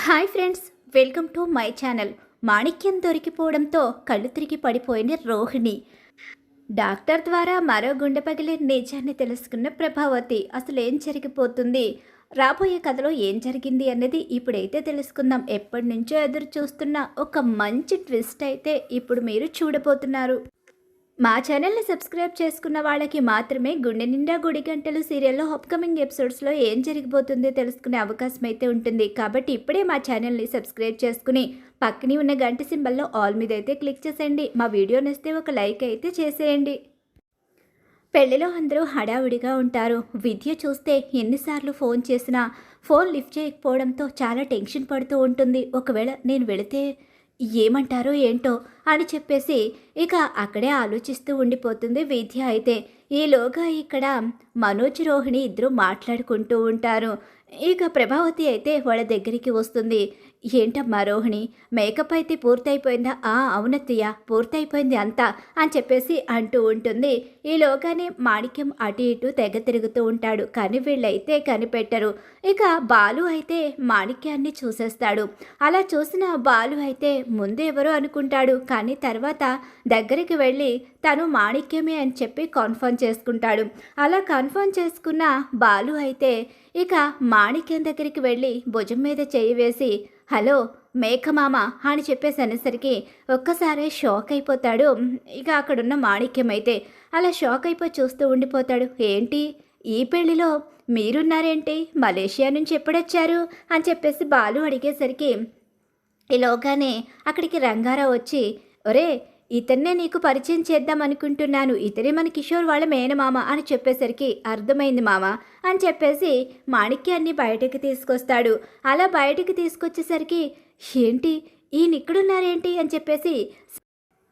Hi friends, welcome to my channel. మాణిక్యం దొరికిపోవడంతో కళ్ళు తిరిగి పడిపోయిన రోహిణి. డాక్టర్ ద్వారా మరో గుండె పగిలే నిజాన్ని తెలుసుకున్న ప్రభావతి. అసలు ఏం జరిగిపోతుంది, రాబోయే కథలో ఏం జరిగింది అన్నది ఇప్పుడైతే తెలుసుకుందాం. ఎప్పటి నుంచో ఎదురు చూస్తున్న ఒక మంచి ట్విస్ట్ అయితే ఇప్పుడు మీరు చూడబోతున్నారు. మా ఛానల్ని సబ్స్క్రైబ్ చేసుకున్న వాళ్ళకి మాత్రమే గుండె నిండా గుడి గంటలు సీరియల్లో అప్కమింగ్ ఎపిసోడ్స్లో ఏం జరిగిపోతుందో తెలుసుకునే అవకాశం అయితే ఉంటుంది. కాబట్టి ఇప్పుడే మా ఛానల్ని సబ్స్క్రైబ్ చేసుకుని పక్కనే ఉన్న గంట సింబల్లో ఆల్ మీద అయితే క్లిక్ చేసేయండి. మా వీడియో నచ్చితే ఒక లైక్ అయితే చేసేయండి. పెళ్లిలో అందరూ హడావుడిగా ఉంటారు. విద్య చూస్తే ఎన్నిసార్లు ఫోన్ చేసినా ఫోన్ లిఫ్ట్ చేయకపోవడంతో చాలా టెన్షన్ పడుతూ ఉంటుంది. ఒకవేళ నేను వెళితే ఏమంటారో ఏంటో అని చెప్పేసి ఇక అక్కడే ఆలోచిస్తూ ఉండిపోతుంది విద్య. అయితే ఈలోగా ఇక్కడ మనోజ్ రోహిణి ఇద్దరు మాట్లాడుకుంటూ ఉంటారు. ఇక ప్రభావతి అయితే వాళ్ళ దగ్గరికి వస్తుంది. ఏంటమ్మా రోహిణి, మేకప్ అయితే పూర్తయిపోయిందా? అవునత్తయ్య, పూర్తయిపోయింది అంతా అని చెప్పేసి అంటూ ఉంటుంది. ఈలోగానే మాణిక్యం అటు ఇటు తెగ తిరుగుతూ ఉంటాడు. కానీ వీళ్ళైతే కనిపెట్టరు. ఇక బాలు అయితే మాణిక్యాన్ని చూసేస్తాడు. అలా చూసిన బాలు అయితే ముందు ఎవరో అనుకుంటాడు. కానీ తర్వాత దగ్గరికి వెళ్ళి తను మాణిక్యమే అని చెప్పి కన్ఫర్మ్ చేసుకుంటాడు. అలా కన్ఫర్మ్ చేసుకున్న బాలు అయితే ఇక మాణిక్యం దగ్గరికి వెళ్ళి భుజం మీద చేయి వేసి హలో మేఘమామ అని చెప్పేసి అనేసరికి ఒక్కసారే షాక్ అయిపోతాడు. ఇక అక్కడున్న మాణిక్యం అయితే అలా షాక్ అయిపోయి చూస్తూ ఉండిపోతాడు. ఏంటి ఈ పెళ్లిలో మీరున్నారేంటి, మలేషియా నుంచి ఎప్పుడొచ్చారు అని చెప్పేసి బాలు అడిగేసరికి ఈలోగానే అక్కడికి రంగారావు వచ్చి ఒరే ఇతన్నే నీకు పరిచయం చేద్దాం అనుకుంటున్నాను, ఇతనే మన కిషోర్ వాళ్ళ మేనమామ అని చెప్పేసరికి అర్థమైంది మామ అని చెప్పేసి మాణిక్యాన్ని బయటకు తీసుకొస్తాడు. అలా బయటకు తీసుకొచ్చేసరికి ఏంటి ఈయన ఇక్కడున్నారేంటి అని చెప్పేసి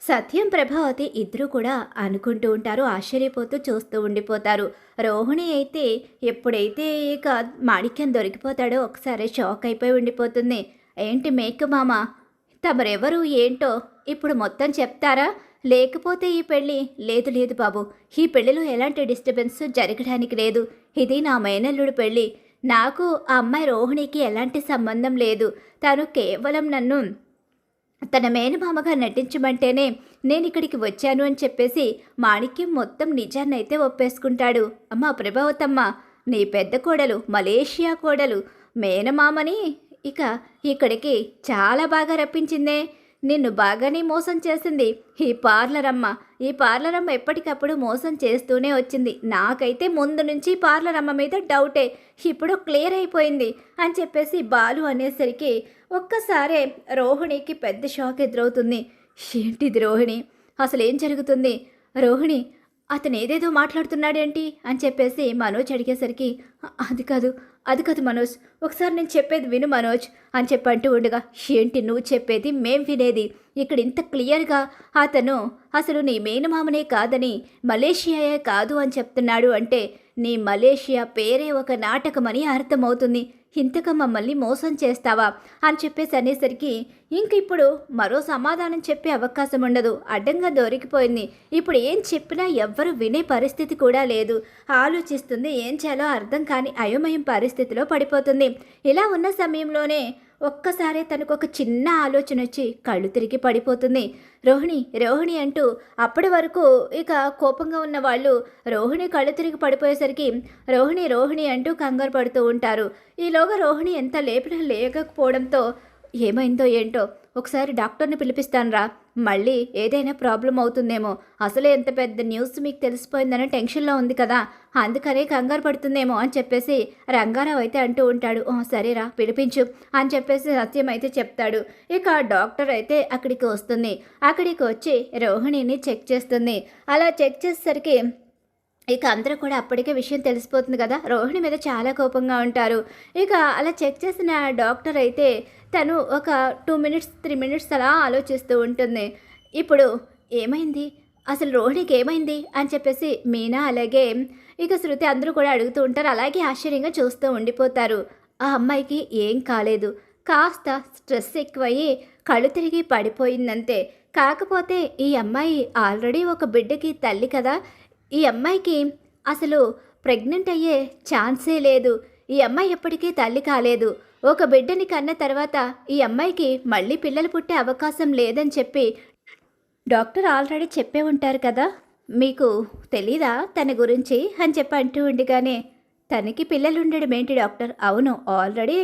సత్యం ప్రభావతి ఇద్దరు కూడా అనుకుంటూ ఉంటారు. ఆశ్చర్యపోతూ చూస్తూ ఉండిపోతారు. రోహిణి అయితే ఎప్పుడైతే ఇక మాణిక్యం దొరికిపోతాడో ఒకసారి షాక్ అయిపోయి ఉండిపోతుంది. ఏంటి మేకమామ, తమరెవరు ఏంటో ఇప్పుడు మొత్తం చెప్తారా? లేకపోతే ఈ పెళ్ళి లేదు లేదు బాబు, ఈ పెళ్ళిలో ఎలాంటి డిస్టర్బెన్స్ జరగడానికి లేదు. ఇది నా మేనల్లుడు పెళ్ళి. నాకు ఆ అమ్మాయి రోహిణికి ఎలాంటి సంబంధం లేదు. తను కేవలం నన్ను తన మేనమామగా నటించమంటేనే నేను ఇక్కడికి వచ్చాను అని చెప్పేసి మాణిక్యం మొత్తం నిజాన్నైతే ఒప్పేసుకుంటాడు. అమ్మా ప్రభావతమ్మ, నీ పెద్ద కోడలు మలేషియా కోడలు మేనమామని ఇక ఇక్కడికి చాలా బాగా రప్పించిందే. నిన్ను బాగానే మోసం చేసింది ఈ పార్లర్ అమ్మ ఎప్పటికప్పుడు మోసం చేస్తూనే వచ్చింది. నాకైతే ముందు నుంచి పార్లర్ అమ్మ మీద డౌటే, ఇప్పుడు క్లియర్ అయిపోయింది అని చెప్పేసి బాలు అనేసరికి ఒక్కసారే రోహిణికి పెద్ద షాక్ ఎదురవుతుంది. ఏంటిది రోహిణి, అసలు ఏం జరుగుతుంది? రోహిణి అతను ఏదేదో మాట్లాడుతున్నాడేంటి అని చెప్పేసి మనోజ్ అడిగేసరికి అది కాదు మనోజ్, ఒకసారి నేను చెప్పేది విను మనోజ్ అని చెప్పంటూ ఉండగా ఏంటి నువ్వు చెప్పేది మేం వినేది? ఇక్కడ ఇంత క్లియర్గా అతను అసలు నీ మేనమామనే కాదని మలేషియాయే కాదు అని చెప్తున్నాడు అంటే నీ మలేషియా పేరే ఒక నాటకమని అర్థమవుతుంది. ఇంతగా మమ్మల్ని మోసం చేస్తావా అని చెప్పేసి అనేసరికి ఇంక ఇప్పుడు మరో సమాధానం చెప్పే అవకాశం ఉండదు. అడ్డంగా దొరికిపోయింది. ఇప్పుడు ఏం చెప్పినా ఎవ్వరు వినే పరిస్థితి కూడా లేదు. ఆలోచిస్తుంది, ఏం చేయాలో అర్థం కాని అయోమయం పరిస్థితిలో పడిపోతుంది. ఇలా ఉన్న సమయంలోనే ఒక్కసారి తనకు ఒక చిన్న ఆలోచన వచ్చి కళ్ళు తిరిగి పడిపోతుంది. రోహిణి అంటూ అప్పటి వరకు ఇక కోపంగా ఉన్న వాళ్ళు రోహిణి కళ్ళు తిరిగి పడిపోయేసరికి రోహిణి అంటూ కంగారు పడుతూ ఉంటారు. ఈలోగా రోహిణి ఎంత లేపినా లేకపోవడంతో ఏమైందో ఏంటో ఒకసారి డాక్టర్ని పిలిపిస్తానురా, మళ్ళీ ఏదైనా ప్రాబ్లం అవుతుందేమో, అసలే ఎంత పెద్ద న్యూస్ మీకు తెలిసిపోయిందని టెన్షన్లో ఉంది కదా, అందుకనే కంగారు పడుతుందేమో అని చెప్పేసి రంగారావు అయితే అంటూ ఉంటాడు. సరేరా పిలిపించు అని చెప్పేసి సత్యం అయితే చెప్తాడు. ఇక డాక్టర్ అయితే అక్కడికి వస్తుంది. అక్కడికి వచ్చి రోహిణిని చెక్ చేస్తుంది. అలా చెక్ చేసేసరికి ఇక అందరూ కూడా అప్పటికే విషయం తెలిసిపోతుంది కదా, రోహిణి మీద చాలా కోపంగా ఉంటారు. ఇక అలా చెక్ చేసిన డాక్టర్ అయితే తను ఒక 2 minutes 3 minutes అలా ఆలోచిస్తూ ఉంటుంది. ఇప్పుడు ఏమైంది, అసలు రోహిణికి ఏమైంది అని చెప్పేసి మీనా అలాగే ఇక శృతి అందరూ కూడా అడుగుతూ ఉంటారు. అలాగే ఆశ్చర్యంగా చూస్తూ ఉండిపోతారు. ఆ అమ్మాయికి ఏం కాలేదు, కాస్త స్ట్రెస్ ఎక్కువయ్యి కళ్ళు తిరిగి పడిపోయిందంతే. కాకపోతే ఈ అమ్మాయి ఆల్రెడీ ఒక బిడ్డకి తల్లి కదా, ఈ అమ్మాయికి అసలు ప్రెగ్నెంట్ అయ్యే ఛాన్సే లేదు. ఈ అమ్మాయి ఎప్పటికీ తల్లి కాలేదు. ఒక బిడ్డని కన్న తర్వాత ఈ అమ్మాయికి మళ్ళీ పిల్లలు పుట్టే అవకాశం లేదని చెప్పి డాక్టర్ ఆల్రెడీ చెప్పే ఉంటారు కదా, మీకు తెలీదా తన గురించి అని చెప్పి అంటూ ఉండగానే, తనకి పిల్లలు ఉండడం ఏంటి డాక్టర్? అవును, ఆల్రెడీ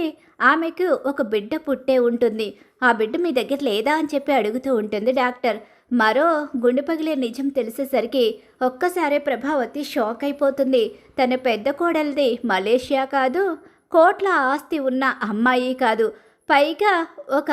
ఆమెకు ఒక బిడ్డ పుట్టే ఉంటుంది. ఆ బిడ్డ మీ దగ్గర లేదా అని చెప్పి అడుగుతూ ఉంటుంది డాక్టర్. మరో గుండె పగిలే నిజం తెలిసేసరికి ఒక్కసారే ప్రభావతి షాక్ అయిపోతుంది. తన పెద్ద కోడలిది మలేషియా కాదు, కోట్ల ఆస్తి ఉన్న అమ్మాయి కాదు, పైగా ఒక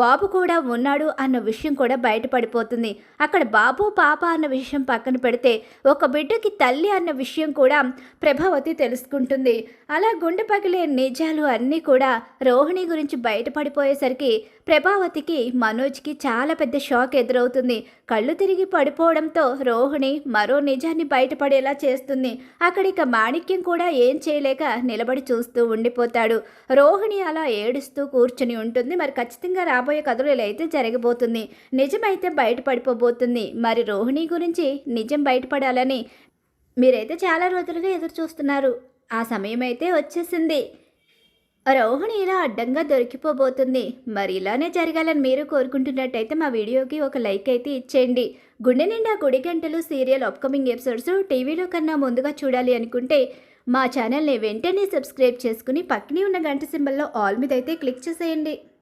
బాబు కూడా ఉన్నాడు అన్న విషయం కూడా బయటపడిపోతుంది. అక్కడ బాబు పాప అన్న విషయం పక్కన పెడితే ఒక బిడ్డకి తల్లి అన్న విషయం కూడా ప్రభావతి తెలుసుకుంటుంది. అలా గుండె పగిలే నిజాలు అన్నీ కూడా రోహిణి గురించి బయటపడిపోయేసరికి ప్రభావతికి మనోజ్కి చాలా పెద్ద షాక్ ఎదురవుతుంది. కళ్ళు తిరిగి పడిపోవడంతో రోహిణి మరో నిజాన్ని బయటపడేలా చేస్తుంది. అక్కడిక మాణిక్యం కూడా ఏం చేయలేక నిలబడి చూస్తూ ఉండిపోతాడు. రోహిణి అలా ఏడుస్తూ కూర్చుని ఉంటుంది. మరి ఖచ్చితంగా రాబోయే కథలో ఇలా అయితే జరగబోతుంది. నిజమైతే బయటపడిపోబోతుంది. మరి రోహిణి గురించి నిజం బయటపడాలని మీరైతే చాలా రోజులుగా ఎదురు చూస్తున్నారు. ఆ సమయం అయితే వచ్చేసింది. రోహిణి ఇలా అడ్డంగా దొరికిపోబోతుంది. మరి ఇలానే జరగాలని మీరు కోరుకుంటున్నట్టయితే మా వీడియోకి ఒక లైక్ అయితే ఇచ్చేయండి. గుండె నిండా గుడి గంటలు సీరియల్ అప్కమింగ్ ఎపిసోడ్స్ టీవీలో కన్నా ముందుగా చూడాలి అనుకుంటే మా ఛానల్ని వెంటనే సబ్స్క్రైబ్ చేసుకుని పక్కనే ఉన్న గంట సింబల్లో ఆల్ మీద అయితే క్లిక్ చేసేయండి.